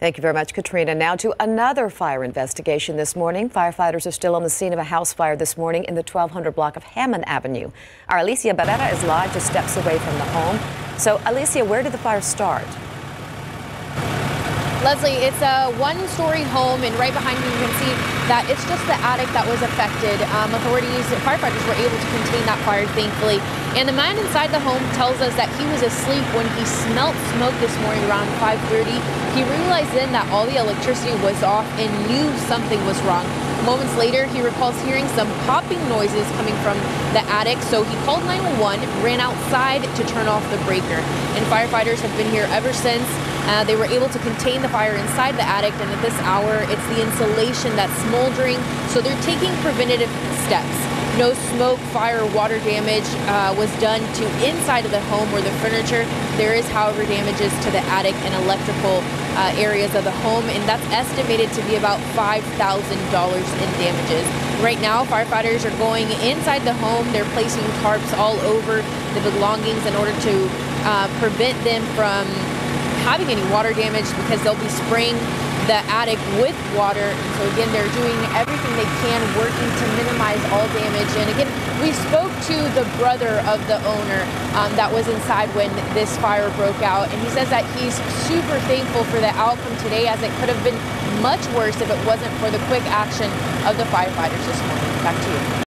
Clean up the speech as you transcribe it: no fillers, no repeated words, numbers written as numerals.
Thank you very much, Katrina. Now to another fire investigation this morning. Firefighters are still on the scene of a house fire this morning in the 1200 block of Hammond Avenue. Our Alicia Barrera is live just steps away from the home. So, Alicia, where did the fire start? Leslie, it's a one-story home, and right behind you, you can see that it's just the attic that was affected. Firefighters were able to contain that fire, thankfully. And the man inside the home tells us that he was asleep when he smelt smoke this morning around 5:30. He realized then that all the electricity was off and knew something was wrong. Moments later, he recalls hearing some popping noises coming from the attic, so he called 911, ran outside to turn off the breaker. And firefighters have been here ever since. They were able to contain the fire inside the attic, and at this hour, it's the insulation that's smoldering, so they're taking preventative steps. No smoke, fire, or water damage was done to inside of the home or the furniture. There is, however, damages to the attic and electrical areas of the home, and that's estimated to be about $5,000 in damages. Right now, firefighters are going inside the home. They're placing tarps all over the belongings in order to prevent them from having any water damage, because they'll be spraying the attic with water. So again, they're doing everything they can, working to minimize all damage. And again, we spoke to the brother of the owner that was inside when this fire broke out, and he says that he's super thankful for the outcome today, as it could have been much worse if it wasn't for the quick action of the firefighters this morning. Back to you.